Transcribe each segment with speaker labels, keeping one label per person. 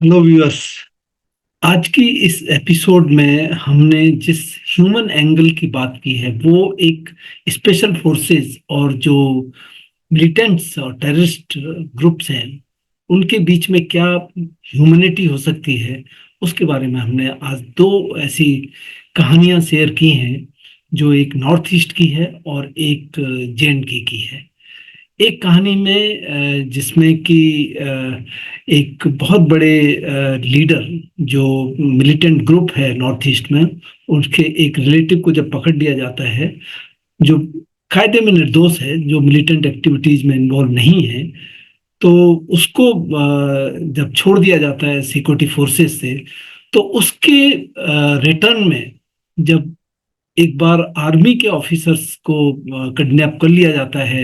Speaker 1: Hello viewers. आज की इस एपिसोड में हमने जिस ह्यूमन एंगल की बात की है वो एक स्पेशल फोर्सेस और जो मिलिटेंट्स और टेररिस्ट ग्रुप्स हैं उनके बीच में क्या ह्यूमैनिटी हो सकती है, उसके बारे में हमने आज दो ऐसी कहानियां शेयर की हैं जो एक नॉर्थ ईस्ट की है और एक जे एंड के की है। एक कहानी में जिसमें कि एक बहुत बड़े लीडर जो मिलिटेंट ग्रुप है नॉर्थ ईस्ट में, उसके एक रिलेटिव को जब पकड़ लिया जाता है जो कायदे में निर्दोष है, जो मिलिटेंट एक्टिविटीज में इन्वॉल्व नहीं है, तो उसको जब छोड़ दिया जाता है सिक्योरिटी फोर्सेस से, तो उसके रिटर्न में जब एक बार आर्मी के ऑफिसर्स को किडनैप कर लिया जाता है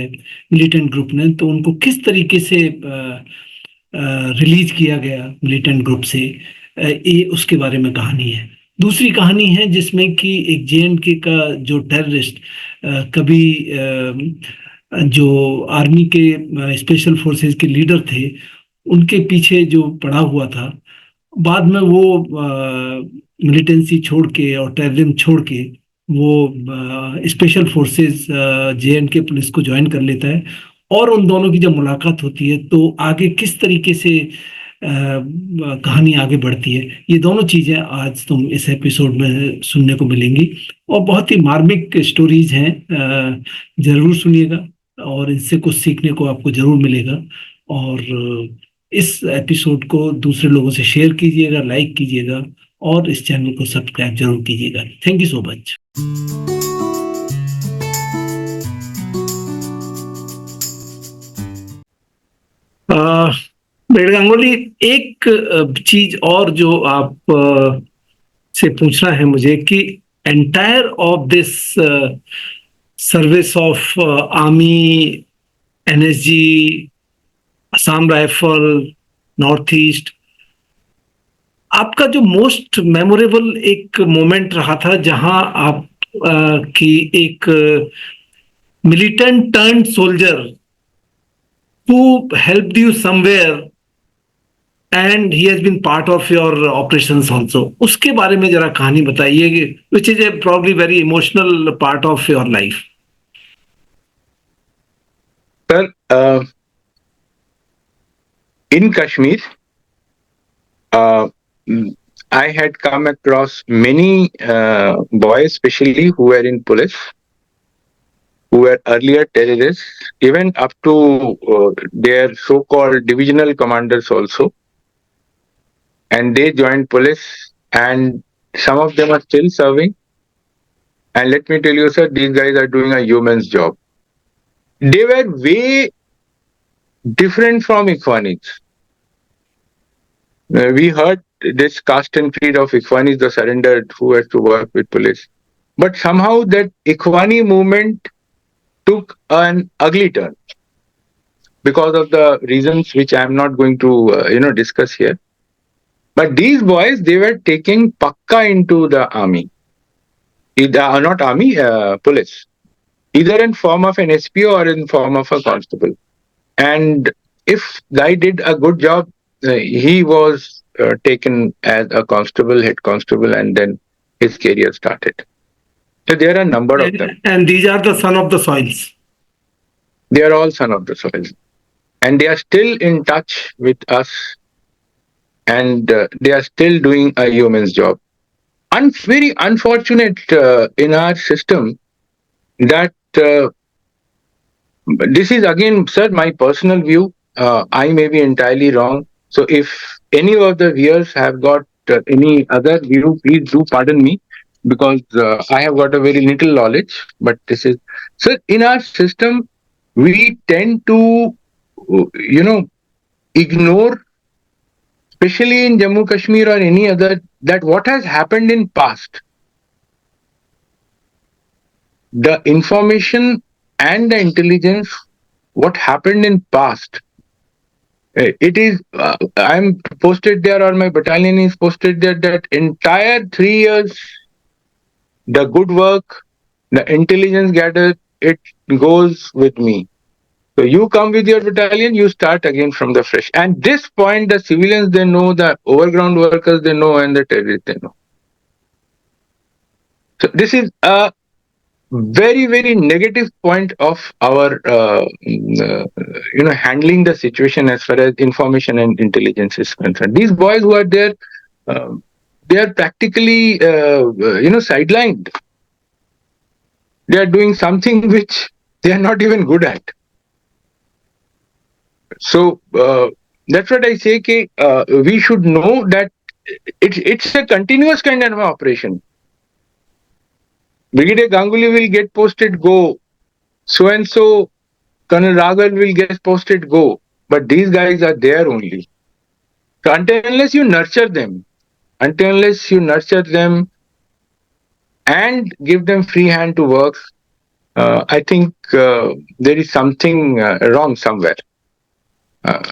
Speaker 1: मिलिटेंट ग्रुप ने, तो उनको किस तरीके से रिलीज किया गया मिलिटेंट ग्रुप से, ये उसके बारे में कहानी है। दूसरी कहानी है जिसमें कि एक जेएनके का जो टेररिस्ट कभी जो आर्मी के स्पेशल फोर्सेस के लीडर थे उनके पीछे जो पड़ा हुआ था, बाद में वो मिलिटेंसी छोड़ के और टेररिज्म छोड़ के वो स्पेशल फोर्सेस जेएनके पुलिस को ज्वाइन कर लेता है। और उन दोनों की जब मुलाकात होती है तो आगे किस तरीके से कहानी आगे बढ़ती है, ये दोनों चीजें आज तुम इस एपिसोड में सुनने को मिलेंगी। और बहुत ही मार्मिक स्टोरीज हैं, जरूर सुनिएगा और इनसे कुछ सीखने को आपको जरूर मिलेगा। और इस एपिसोड को दूसरे लोगों से शेयर कीजिएगा, लाइक कीजिएगा और इस चैनल को सब्सक्राइब जरूर कीजिएगा। Thank you so much. मेरे गांगुली, एक चीज और जो आप से पूछना है मुझे कि entire of this service of army, NSG, Assam rifle, north east, आपका जो मोस्ट मेमोरेबल एक मोमेंट रहा था जहां आप की एक militant turn soldier who helped you somewhere and he has been part of your operations also, उसके बारे में जरा कहानी बताइए, which is a probably very emotional part of your life.
Speaker 2: Sir, in Kashmir, I had come across many boys, especially who were in police, who were earlier terrorists, even up to their so-called divisional commanders also. And they joined police, and some of them are still serving. And let me tell you, sir, these guys are doing a human's job. They were way different from Ikhwanis. We heard this caste and creed of Ikhwanis, the surrendered who has to work with police. But somehow that Ikhwani movement took an ugly turn because of the reasons which I am not going to discuss here. But these boys, they were taking pakka into the army, not army, police, either in form of an SPO or in form of a constable. And if guy did a good job, he was taken as a constable, head constable, and then his career started. So there are a number of them.
Speaker 1: And these are the son of the soils.
Speaker 2: They are all son of the soils. And they are still in touch with us, and they are still doing a human's job. Very unfortunate in our system that this is again, sir, my personal view. I may be entirely wrong. So if any of the viewers have got any other view, please do pardon me, because I have got a very little knowledge. But this is, so in our system, we tend to, ignore, especially in Jammu Kashmir or any other, that what has happened in past. The information and the intelligence, what happened in past, it is I'm posted there, or my battalion is posted there, that entire 3 years the good work, the intelligence gathered, it goes with me. So you come with your battalion, you start again from the fresh. And this point, the civilians they know, the overground workers they know, and the terrorists they know. So this is a very negative point of our handling the situation as far as information and intelligence is concerned. These boys who are there, uh, they are practically sidelined. They are doing something which they are not even good at. So that's what I say. We should know that it's a continuous kind of operation. Brigadier Ganguly will get posted, go. So and so Colonel Raghav will get posted, go. But these guys are there only. So unless you nurture them, and give them free hand to work, I think there is something wrong somewhere.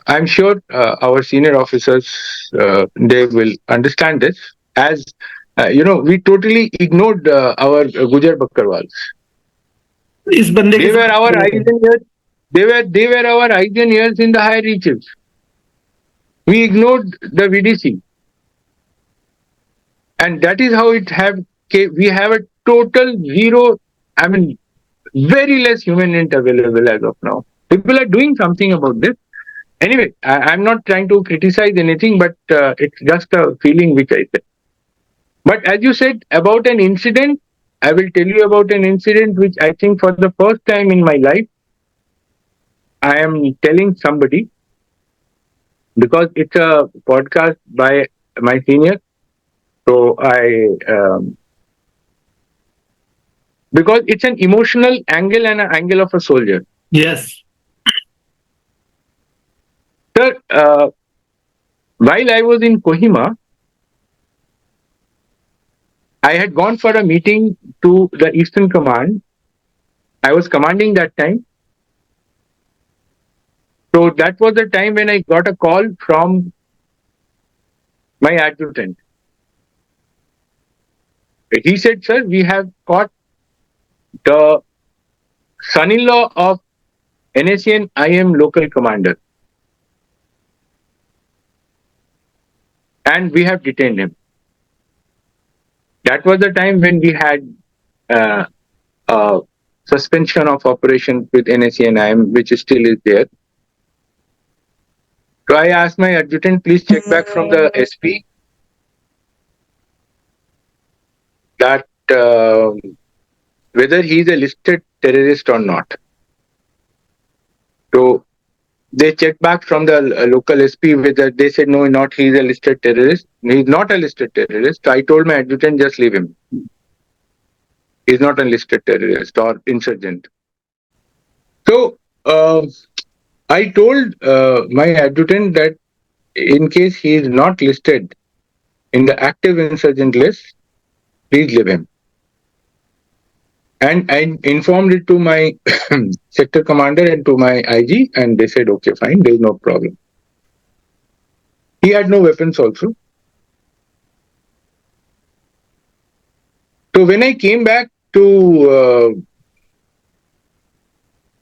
Speaker 2: I'm sure our senior officers they will understand this. As we totally ignored our Gujar Bakarwals.
Speaker 1: इस बंदे
Speaker 2: They
Speaker 1: के
Speaker 2: were our
Speaker 1: साथ
Speaker 2: eyes and ears. They were our eyes and ears in the higher reaches. We ignored the VDC, and that is how it have. We have a total zero. I mean, very less human int available as of now. People are doing something about this. Anyway, I'm not trying to criticize anything, but it's just a feeling which I said. But as you said about an incident, I will tell you about an incident which I think for the first time in my life, I am telling somebody because it's a podcast by my senior. So because it's an emotional angle and an angle of a soldier.
Speaker 1: Yes.
Speaker 2: Sir, while I was in Kohima, I had gone for a meeting to the Eastern Command. I was commanding that time. So that was the time when I got a call from my adjutant. He said, sir, we have caught the son-in-law of NACN IM local commander. And we have detained him. That was the time when we had a suspension of operation with NACN IM, which still is there. So I asked my adjutant, please check back from the SP that whether he is a listed terrorist or not. So they checked back from the local SP whether they said no, not he is a listed terrorist. He is not a listed terrorist. So I told my adjutant, just leave him. He is not a listed terrorist or insurgent. So I told my adjutant that in case he is not listed in the active insurgent list, please leave him. And I informed it to my sector commander and to my IG, and they said, okay, fine, there is no problem. He had no weapons also. So when I came back to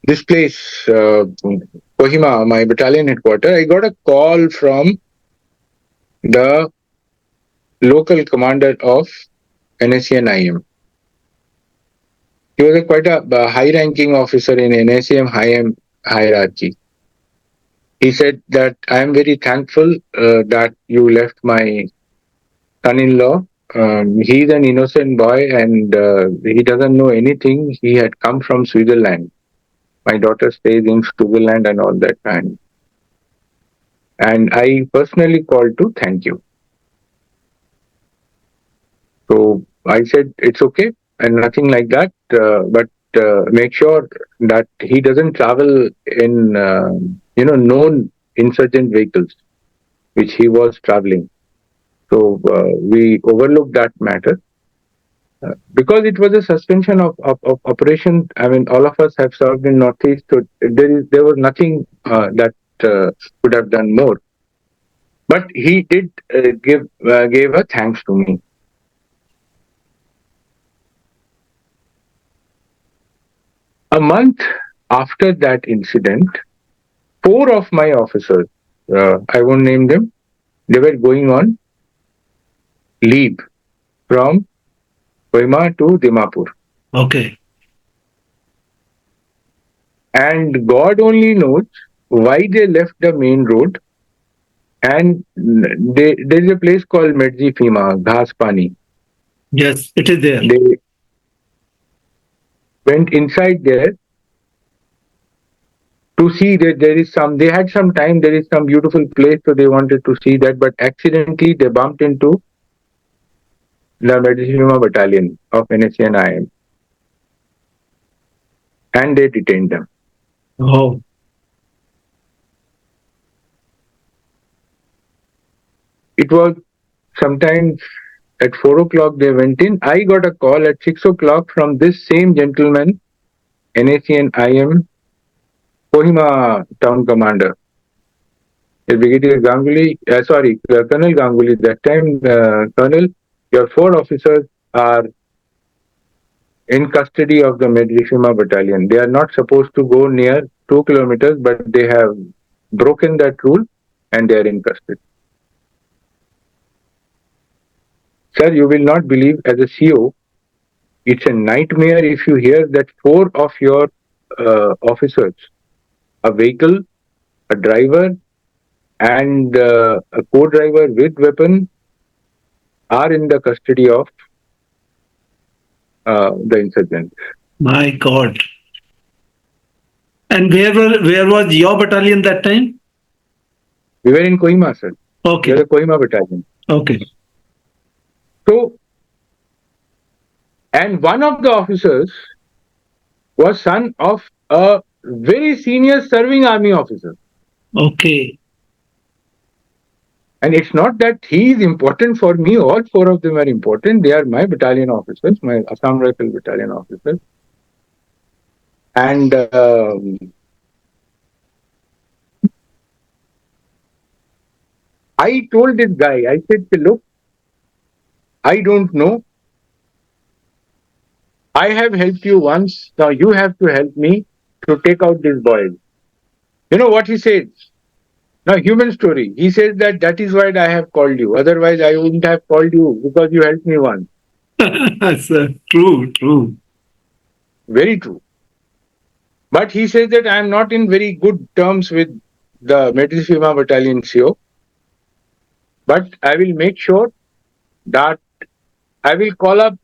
Speaker 2: this place, Kohima, my battalion headquarters, I got a call from the local commander of NACN IM. He was quite a high-ranking officer in NACM IM hierarchy. He said that I am very thankful that you left my son-in-law. He is an innocent boy and he doesn't know anything. He had come from Switzerland. My daughter stays in Switzerland and all that time. And I personally called to thank you. So I said, it's okay and nothing like that. But make sure that he doesn't travel in, known insurgent vehicles, which he was traveling. So we overlooked that matter. Because it was a suspension of operation. I mean, all of us have served in Northeast, so there was nothing that could have done more. But he did gave a thanks to me. A month after that incident, four of my officers, I won't name them, they were going on leave from Kohima to Dimapur.
Speaker 1: Okay.
Speaker 2: And God only knows why they left the main road. And there's a place called Medji Fima, Ghas Pani.
Speaker 1: Yes, it is there.
Speaker 2: They went inside there to see that there is some, they had some time, there is some beautiful place, so they wanted to see that, but accidentally they bumped into the Medji Fima battalion of NSC and IM and they detained them.
Speaker 1: Oh,
Speaker 2: It was sometimes at 4 o'clock they went in. I got a call at 6 o'clock from this same gentleman, NAC and IM Kohima town commander, Brigadier Ganguly, Colonel Ganguly. That time, Colonel, your four officers are in custody of the Medrishima battalion. They are not supposed to go near 2 kilometers, but they have broken that rule and they are in custody. Sir, you will not believe, as a CO, it's a nightmare if you hear that four of your officers, a vehicle, a driver, and a co-driver with weapon, are in the custody of the insurgents.
Speaker 1: my God. And where was your battalion that time?
Speaker 2: We were in Kohima, sir. We
Speaker 1: Okay.
Speaker 2: are the Kohima battalion.
Speaker 1: Okay.
Speaker 2: So, and one of the officers was son of a very senior serving army officer.
Speaker 1: Okay.
Speaker 2: And it's not that he is important for me, all four of them are important. They are my battalion officers, my Assam Rifle battalion officers. And I told this guy, I said, look, I don't know. I have helped you once. Now you have to help me to take out this boy. You know what he said? Now, human story. He says that is why I have called you. Otherwise, I wouldn't have called you because you helped me once.
Speaker 1: Sir, true.
Speaker 2: Very true. But he says that I am not in very good terms with the Medrishima battalion CO. But I will make sure that I will call up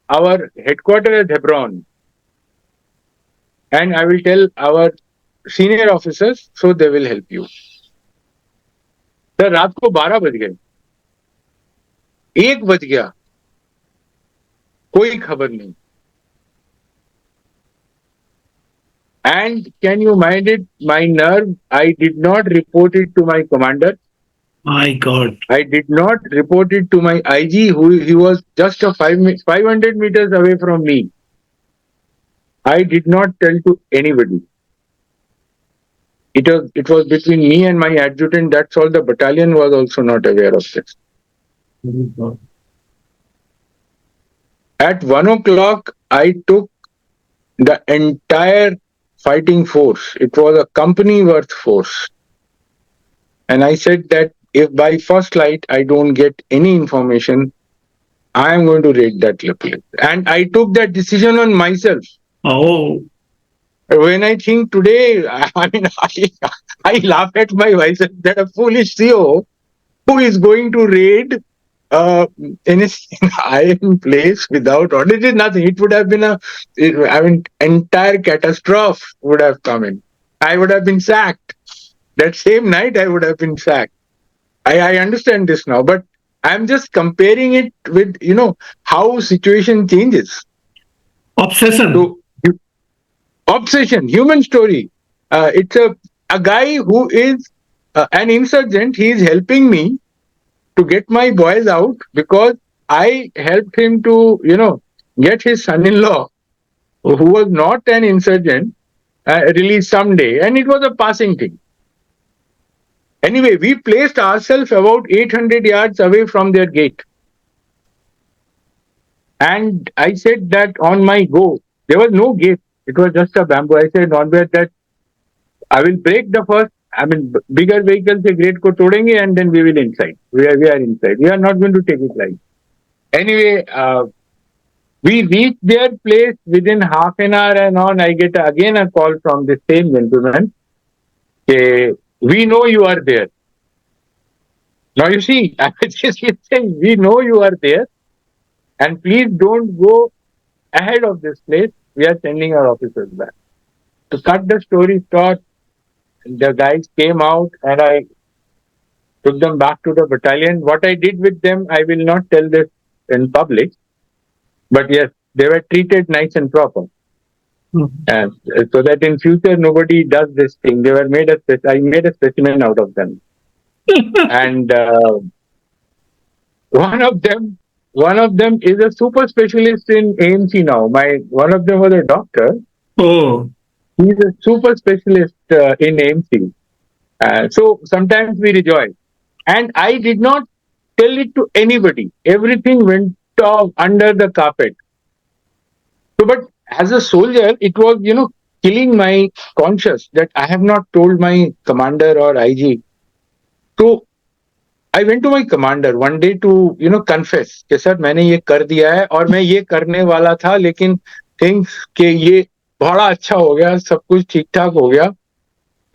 Speaker 2: our headquarters at Hebron and I will tell our senior officers so they will help you. Sir रात को 12 बज गए, 1 बज गया, कोई खबर नहीं. And can you mind it? My nerve, I did not report it to my commander.
Speaker 1: My God.
Speaker 2: I did not report it to my IG, he was just 500 meters away from me. I did not tell to anybody. It was between me and my adjutant. That's all. The battalion was also not aware of this. At 1 o'clock, I took the entire fighting force. It was a company worth force. And I said that if by first light I don't get any information, I am going to raid that place. And I took that decision on myself.
Speaker 1: Oh.
Speaker 2: When I think today, I mean, I laugh at my myself that a foolish CEO who is going to raid in IM place without order. It is nothing. It would have been entire catastrophe would have come in. I would have been sacked. That same night, I would have been sacked. I understand this now, but I'm just comparing it with, how situation changes.
Speaker 1: Obsession.
Speaker 2: So, obsession, human story. It's a guy who is an insurgent. He is helping me to get my boys out because I helped him to, get his son-in-law, who was not an insurgent, released someday. And it was a passing thing. Anyway, we placed ourselves about 800 yards away from their gate. And I said that on my go, there was no gate. It was just a bamboo. I said, non-bear, that I will break the first. I mean, bigger vehicles से grate को तोड़ेंगे and then we will inside. We are inside. We are not going to take it light. Anyway, we reached their place within half an hour and on. I get again a call from the same gentleman. We know you are there. Now you see, I was just saying, we know you are there, and please don't go ahead of this place. We are sending our officers back. To cut the story short, the guys came out and I took them back to the battalion. What I did with them, I will not tell this in public, but yes, they were treated nice and proper. And so that in future nobody does this thing. They were I made a specimen out of them. And one of them is a super specialist in AMC now. One of them was a doctor.
Speaker 1: Oh,
Speaker 2: He's a super specialist in AMC. So sometimes we rejoice. And I did not tell it to anybody. Everything went off under the carpet. So, but as a soldier, it was, killing my conscience that I have not told my commander or IG. So I went to my commander one day to, confess कि sir मैंने ये कर दिया है और मैं ये करने वाला था, लेकिन थिंग्स के ये बड़ा अच्छा हो गया, सब कुछ ठीक ठाक हो गया.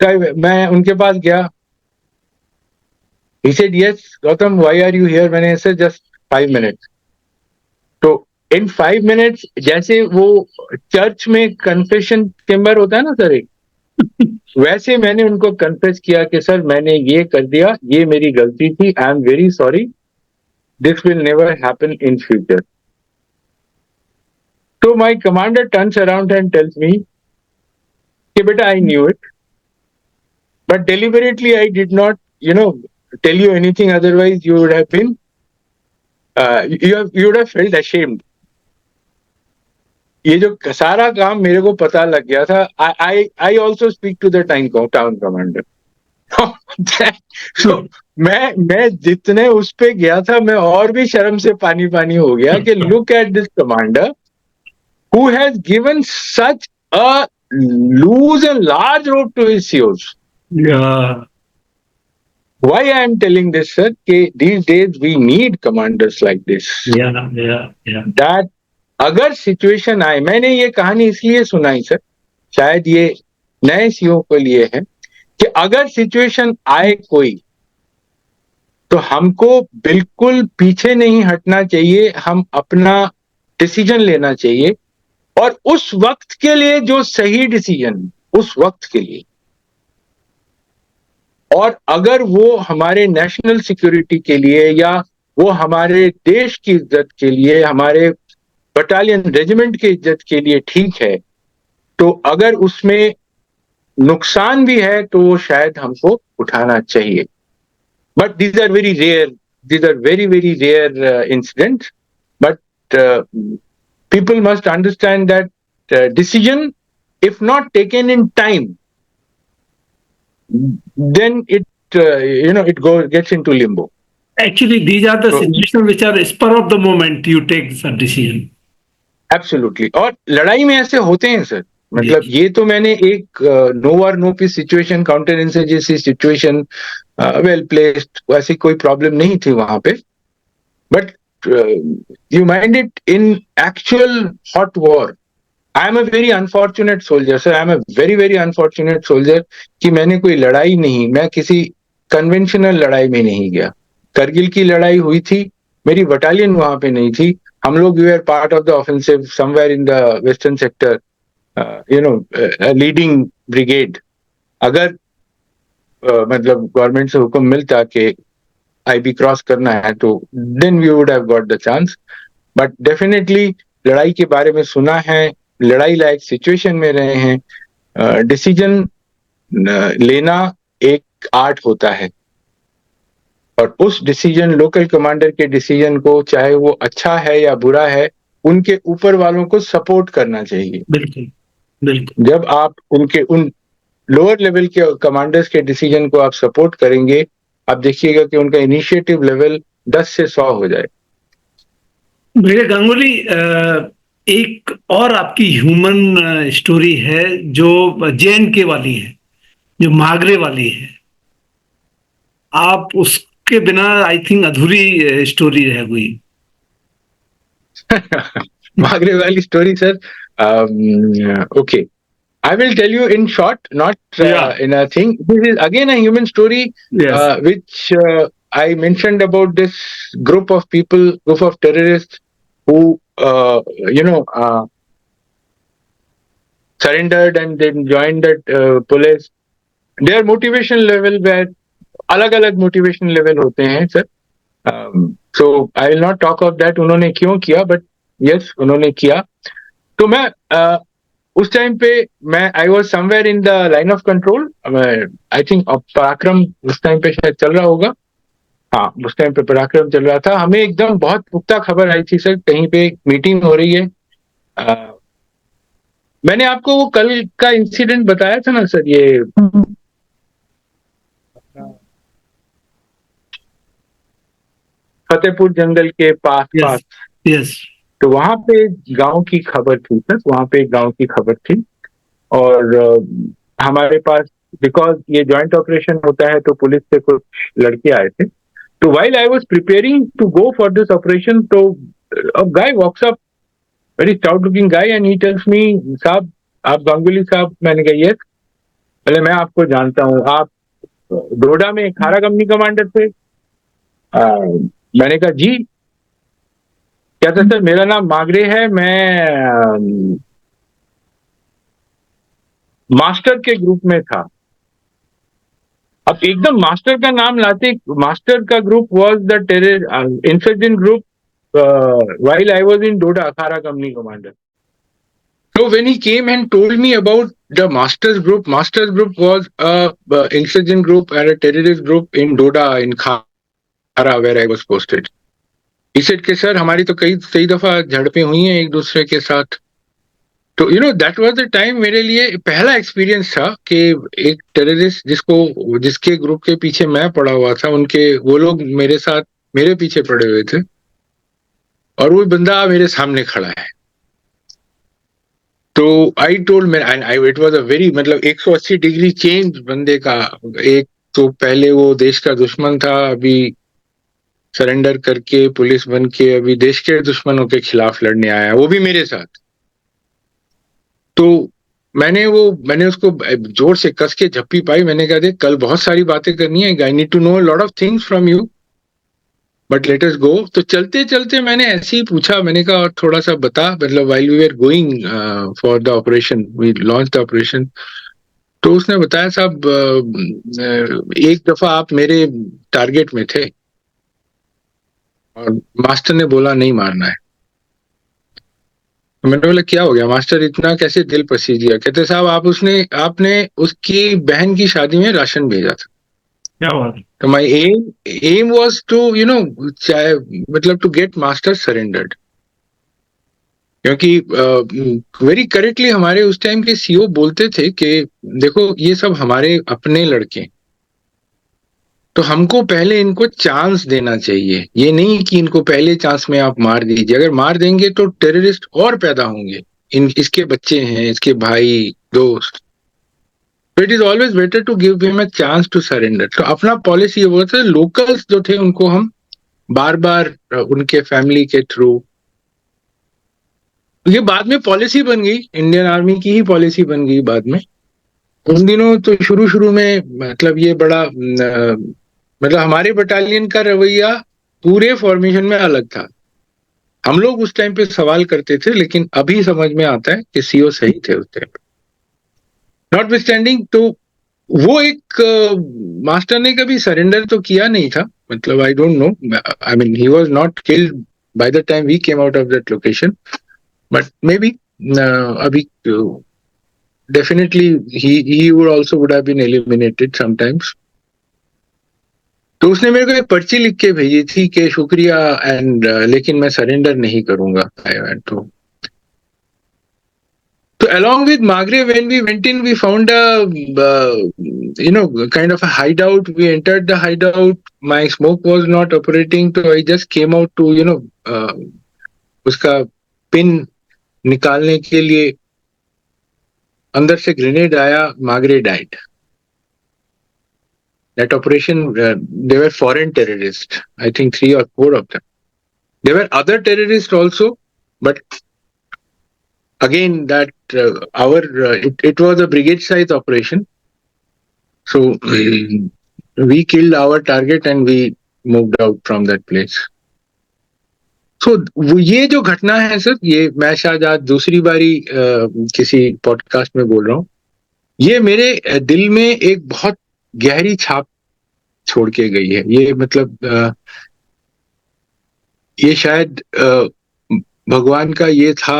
Speaker 2: तो मैं उनके पास गया. He said, yes, Gautam, why are you here? मैंने ऐसे just 5 minutes. तो in 5 minutes, जैसे वो चर्च में कन्फेशन चेम्बर होता है ना सर, एक वैसे मैंने उनको कन्फेस किया कि सर मैंने ये कर दिया, ये मेरी गलती थी, I am very sorry, this will never happen in future. तो my commander turns around and tells me कि बेटा I knew it, but deliberately I did not tell you anything, otherwise you would have been you would have felt ashamed. ये जो सारा काम मेरे को पता लग गया था. I also speak to the town commander. So मैं जितने उस पे गया था, मैं और भी शर्म से पानी हो गया कि look at this commander who has given such a loose and large rope to his COs.
Speaker 1: yeah.
Speaker 2: Why I am telling this, sir, कि these days we need commanders like this.
Speaker 1: Yeah.
Speaker 2: That अगर situation आए, मैंने ये कहानी इसलिए सुनाई sir, शायद ये नए सीओ के लिए है, कि अगर सिचुएशन आए कोई, तो हमको बिल्कुल पीछे नहीं हटना चाहिए, हम अपना डिसीजन लेना चाहिए, और उस वक्त के लिए जो सही डिसीजन, उस वक्त के लिए. और अगर वो हमारे नेशनल सिक्योरिटी के लिए, या वो हमारे देश की इज्जत के लिए, हमारे बटालियन रेजिमेंट की इज्जत के लिए ठीक है, तो अगर उसमें नुकसान भी है तो वो शायद हमको उठाना चाहिए. But these are very very rare incidents. But people must understand that decision, if not taken in time, then it gets into limbo.
Speaker 1: Actually, these are the situations which are spur of the moment you take the decision.
Speaker 2: Absolutely. और लड़ाई में ऐसे होते हैं sir, मतलब ये तो मैंने एक no war no peace situation, counter insurgency situation, well placed, ऐसी कोई प्रॉब्लम नहीं थी वहां पे. But you mind it in actual hot war. I am a very unfortunate soldier sir, I am a very very unfortunate soldier कि मैंने कोई लड़ाई नहीं, मैं किसी कन्वेंशनल लड़ाई में नहीं गया. करगिल की लड़ाई हुई थी, मेरी बटालियन वहां पे नहीं थी, हम लोग we are part of the offensive somewhere in the western sector, leading brigade. अगर मतलब गवर्नमेंट से हुक्म मिलता कि आईबी क्रॉस करना है, तो then we would have got the chance. But definitely लड़ाई के बारे में सुना है, लड़ाई लायक सिचुएशन में रहे हैं, डिसीजन लेना एक आर्ट होता है, और उस डिसीजन, लोकल कमांडर के डिसीजन को, चाहे वो अच्छा है या बुरा है, उनके ऊपर वालों को सपोर्ट करना चाहिए.
Speaker 1: बिल्कुल बिल्कुल.
Speaker 2: जब आप उन लोअर लेवल के कमांडर्स के डिसीजन को आप सपोर्ट करेंगे, आप देखिएगा कि उनका इनिशिएटिव लेवल 10 से 100 हो जाए.
Speaker 1: मेरे गांगुली, एक और आपकी ह्यूमन स्टोरी है जो JNK वाली है, जो मागरे वाली है। आप उसके बिना आई थिंक अधूरी स्टोरी रह गई।
Speaker 2: Magre Valley story, sir. Okay. I will tell you in short, not
Speaker 1: Yeah.
Speaker 2: in a thing. This is again a human story,
Speaker 1: Yes.
Speaker 2: which I mentioned about this group of people, group of terrorists who, surrendered and then joined the police. Their motivation level were अलग-अलग motivation level होते हैं, sir. So I will not talk of that. उन्होंने क्यों किया, but yes, उन्होंने किया. तो मैं उस टाइम पे मैं I was somewhere in the line of control. I think पराक्रम उस टाइम पे शायद चल रहा होगा. हाँ, उस टाइम पे पराक्रम चल रहा था. हमें एकदम बहुत पुख्ता खबर आई थी सर, कहीं पे मीटिंग हो रही है. मैंने आपको वो कल का इंसिडेंट बताया था ना सर, ये फतेहपुर जंगल के पास पास.
Speaker 1: यस.
Speaker 2: तो वहां पे गांव की खबर थी सर, वहां पे गांव की खबर थी. और हमारे पास, बिकॉज ये जॉइंट ऑपरेशन होता है, तो पुलिस से कुछ लड़के आए थे. तो while I was preparing to go for this operation, तो a guy walks up, very stout looking guy, and he tells me, साहब आप गांगुली साहब? मैंने कहा यस. पहले मैं आपको जानता हूँ, आप डोडा में खारा कंपनी कमांडर थे? मैंने कहा जी. कहता सर मेरा नाम मागरे है, मैं मास्टर के ग्रुप में था. अब एकदम मास्टर का नाम लाते. मास्टर का group was the terror insurgent group while I was in Doda, Khara company commander. So when he came and told me about the Masters group was a insurgent group and a terrorist group in Doda in Khara where I was posted. He said कि sir हमारी तो कई दफा झड़पें हुई हैं एक दूसरे के साथ. तो दैट वाज द टाइम मेरे लिए पहला एक्सपीरियंस था कि एक टेररिस्ट जिसके ग्रुप के पीछे मैं पड़ा हुआ था, उनके वो लोग मेरे साथ मेरे पीछे पड़े हुए थे, और वो बंदा मेरे सामने खड़ा है. तो I told it was a very, मतलब 180 डिग्री चेंज बंदे का. एक तो पहले वो देश का दुश्मन था, अभी सरेंडर करके पुलिस बन के अभी देश के दुश्मनों के खिलाफ लड़ने आया, वो भी मेरे साथ. तो मैंने उसको जोर से कस के झप्पी पाई. मैंने कहा देख, कल बहुत सारी बातें करनी है, I need to know lot of things from you, but let us go. तो चलते चलते मैंने ऐसे ही पूछा, मैंने कहा थोड़ा सा बता, मतलब while we were going for the operation, we launch the operation. तो उसने बताया साहब एक दफा आप मेरे टारगेट में थे और मास्टर ने बोला नहीं मारना है. मैंने बोला क्या हो गया मास्टर, इतना कैसे दिल पसीज गया? कहते साहब आपने उसकी बहन की शादी में राशन भेजा था.
Speaker 1: क्या बात है?
Speaker 2: तो माय एम वाज टू मतलब टू गेट मास्टर सरेंडर्ड. क्योंकि वेरी करेक्टली हमारे उस टाइम के सीओ बोलते थे कि देखो ये सब हमारे अपने लड़के, तो हमको पहले इनको चांस देना चाहिए. ये नहीं कि इनको पहले चांस में आप मार दीजिए. अगर मार देंगे तो टेररिस्ट और पैदा होंगे. इसके बच्चे हैं, इसके भाई दोस्त. तो it is always better to give him a chance to surrender. तो अपना पॉलिसी ये बोलते थे. लोकल्स जो थे उनको हम बार बार उनके फैमिली के थ्रू, ये बाद में पॉलिसी बन गई, इंडियन आर्मी की ही पॉलिसी बन गई बाद में. उन दिनों तो शुरू में मतलब ये बड़ा मतलब हमारे बटालियन का रवैया पूरे फॉर्मेशन में अलग था. हम लोग उस टाइम पे सवाल करते थे, लेकिन अभी समझ में आता है कि सीओ सही थे उस टाइम पे. नॉट विस्टैंडिंग, तो वो एक मास्टर ने कभी सरेंडर तो किया नहीं था. मतलब I don't know, I mean he was not killed by the time we came out of that location, but maybe अभी definitely he would have been eliminated sometimes. तो उसने मेरे को एक पर्ची लिख के भेजी थी कि शुक्रिया एंड लेकिन मैं सरेंडर नहीं करूंगा. I want to. तो along with Magre, when we went in, we found a kind of a hideout. We entered the hideout. My smoke was not operating, so I just came out to उसका pin निकालने के लिए अंदर से grenade आया, Magrey died. That operation, they were foreign terrorists. I think 3 or 4 of them. There were other terrorists also, but again, that it was a brigade-size operation. So we killed our target and we moved out from that place. So ये जो घटना है sir, ये मैं शायद आज दूसरी बारी किसी पॉडकास्ट में बोल रहा हूँ. ये मेरे दिल में एक बहुत गहरी छाप छोड़ के गई है. ये मतलब ये शायद भगवान का ये था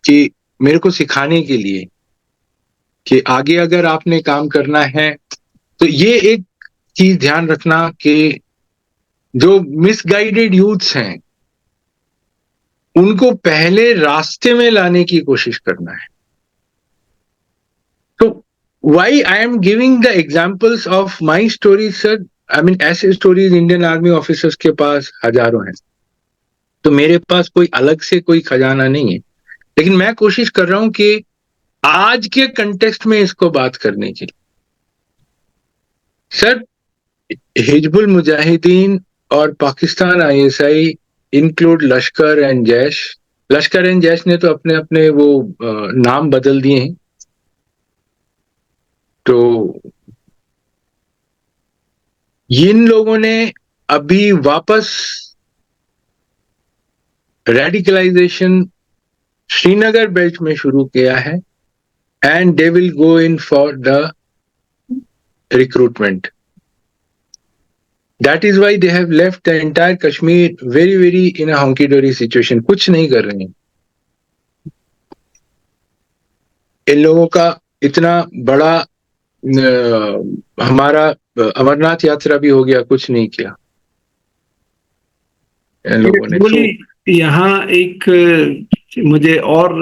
Speaker 2: कि मेरे को सिखाने के लिए कि आगे अगर आपने काम करना है तो ये एक चीज ध्यान रखना कि जो मिसगाइडेड यूथ्स हैं उनको पहले रास्ते में लाने की कोशिश करना है. तो why I am giving the examples of my stories, sir? I mean, ऐसे स्टोरीज इंडियन आर्मी ऑफिसर्स के पास हजारों हैं. तो मेरे पास कोई अलग से कोई खजाना नहीं है, लेकिन मैं कोशिश कर रहा हूं कि आज के कंटेक्स्ट में इसको बात करने के लिए. सर, हिजबुल मुजाहिदीन और Pakistan ISI include Lashkar and Jaish. Lashkar and Jaish ने तो अपने अपने वो नाम बदल दिए हैं. तो इन लोगों ने अभी वापस रेडिकलाइजेशन श्रीनगर बेल्ट में शुरू किया है and they will go in for the recruitment. That is why they have left the entire Kashmir very in a honky-dory situation. कुछ नहीं कर रहे हैं. इन लोगों का इतना बड़ा हमारा अमरनाथ यात्रा भी हो गया, कुछ नहीं किया इन लोगों ने.
Speaker 1: तो यहाँ एक मुझे और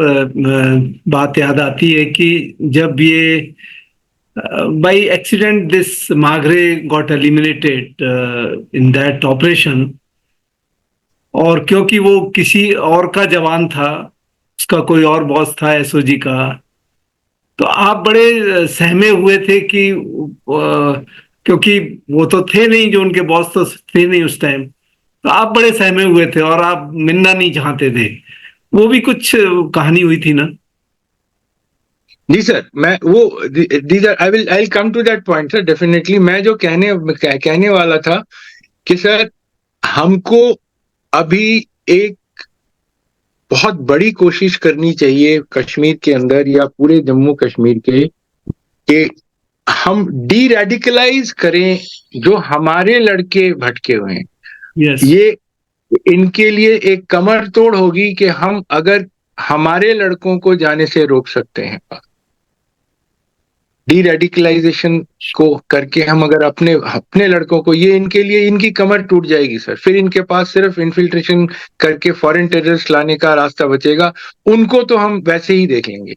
Speaker 1: बात याद आती है कि जब ये by accident this Magre got eliminated in that operation, और क्योंकि वो किसी और का जवान था, उसका कोई और बॉस था एसओजी का, तो आप बड़े सहमे हुए थे कि क्योंकि वो तो थे नहीं, जो उनके बॉस तो थे नहीं उस टाइम, तो आप बड़े सहमे हुए थे और आप मिलना नहीं चाहते थे. वो भी कुछ कहानी हुई थी ना?
Speaker 2: जी सर, मैं वो these I will come to that point sir, definitely. मैं जो कहने वाला था कि सर हमको अभी एक बहुत बड़ी कोशिश करनी चाहिए कश्मीर के अंदर या पूरे जम्मू कश्मीर के, कि हम डी रेडिकलाइज करें जो हमारे लड़के भटके हुए हैं.
Speaker 1: Yes.
Speaker 2: ये इनके लिए एक कमर तोड़ होगी कि हम अगर हमारे लड़कों को जाने से रोक सकते हैं. डी रेडिकलाइजेशन को करके हम अगर अपने लड़कों को, ये इनके लिए इनकी कमर टूट जाएगी सर. फिर इनके पास सिर्फ इन्फिल्ट्रेशन करके फॉरेन टेररिस्ट लाने का रास्ता बचेगा. उनको तो हम वैसे ही देख लेंगे.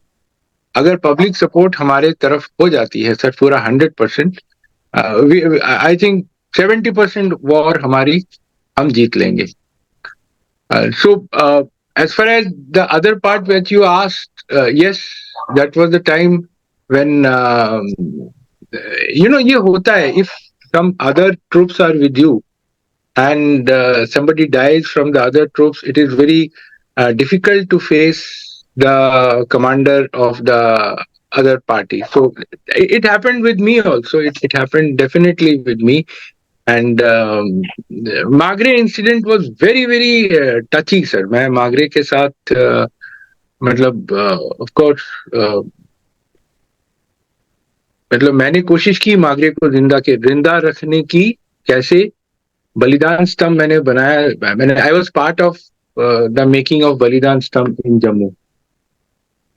Speaker 2: अगर पब्लिक सपोर्ट हमारे तरफ हो जाती है सर पूरा 100%, आई थिंक 70% वॉर हमारी हम जीत लेंगे. सो as far as the other part that you asked, yes, that was the time when ये होता है. if some other troops are with you and somebody dies from the other troops, it is very difficult to face the commander of the other party. So it happened with me also. It happened definitely with me. And Magrey incident was very टची sir. मैं मागरे के साथ मतलब of course मतलब मैंने कोशिश की मागरे को जिंदा रखने की. कैसे? बलिदान स्तंभ मैंने बनाया. I was part of the making of Balidan Stambh in Jammu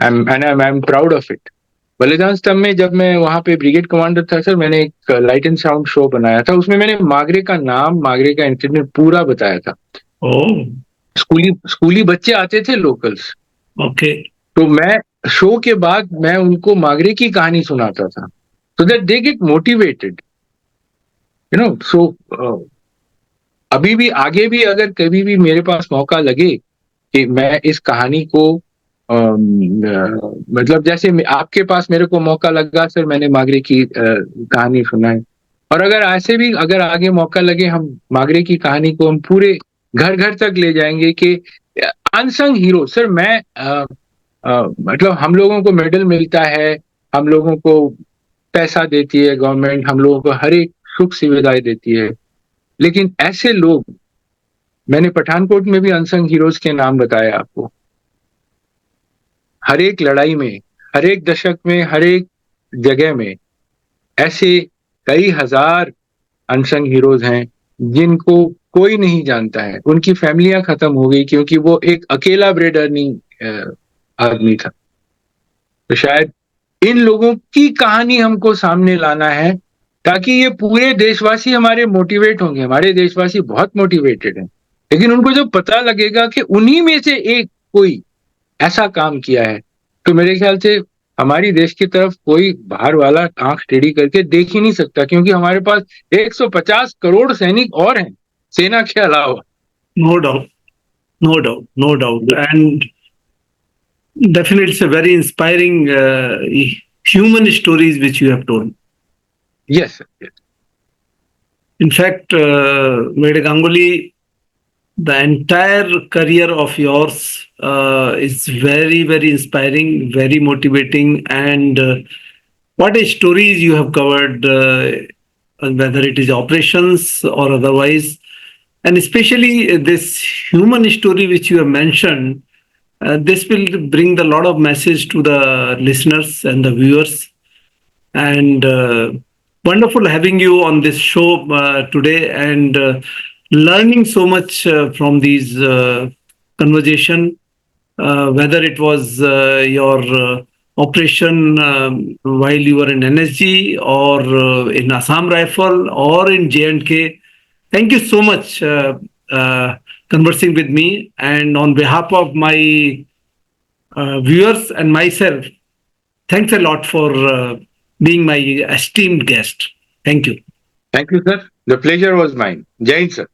Speaker 2: and I am proud of it. Balidan Stambh में जब मैं वहां पे ब्रिगेड कमांडर था सर, मैंने एक लाइट एंड साउंड शो बनाया था. उसमें मैंने मागरे का नाम, मागरे का इंसिडेंट पूरा बताया था. स्कूली बच्चे आते थे, लोकल्स.
Speaker 1: ओके.
Speaker 2: तो मैं शो के बाद मैं उनको मागरे की कहानी सुनाता था, so that they get motivated, so अभी भी आगे भी अगर कभी भी मेरे पास मौका लगे कि मैं इस कहानी को मतलब जैसे आपके पास मेरे को मौका लगा सर, मैंने मागरे की कहानी सुनाई, और अगर ऐसे भी अगर आगे मौका लगे, हम मागरे की कहानी को हम पूरे घर घर तक ले जाएंगे कि अनसंग हीरो सर। मैं मतलब हम लोगों को मेडल मिलता है, हम लोगों को पैसा देती है गवर्नमेंट, हम लोगों को हर एक सुख सुविधाएं देती है, लेकिन ऐसे लोग, मैंने पठानकोट में भी अनसंग हीरोज के नाम बताए आपको। हर एक लड़ाई में, हर एक दशक में, हर एक जगह में ऐसे कई हजार अनसंग हीरोज हैं जिनको कोई नहीं जानता है। उनकी फैमिलियां खत्म हो गई क्योंकि वो एक अकेला ब्रेड अर्निंग आदमी था। तो शायद इन लोगों की कहानी हमको सामने लाना है, ताकि ये पूरे देशवासी हमारे मोटिवेट होंगे। हमारे देशवासी बहुत मोटिवेटेड हैं, लेकिन उनको जब पता लगेगा कि उन्हीं में से एक कोई ऐसा काम किया है, तो मेरे ख्याल से हमारी देश की तरफ कोई बाहर वाला आंख टेढ़ी करके देख ही नहीं सकता, क्योंकि हमारे पास 150 करोड़ सैनिक और हैं सेना के अलावा।
Speaker 1: No doubt, no doubt, no doubt. And definitely it's a very inspiring human stories which you have told.
Speaker 2: Yes, yes.
Speaker 1: In fact, Mr. Ganguly, the entire career of yours is very, very inspiring, very motivating, and what a stories you have covered, whether it is operations or otherwise, and especially this human story which you have mentioned. This will bring a lot of message to the listeners and the viewers. And wonderful having you on this show today, and learning so much from these conversation, whether it was your operation while you were in NSG or in Assam Rifle or in J&K. Thank you so much conversing with me, and on behalf of my viewers and myself, thanks a lot for being my esteemed guest. Thank you.
Speaker 2: Thank you, sir. The pleasure was mine. Jai Hind, sir.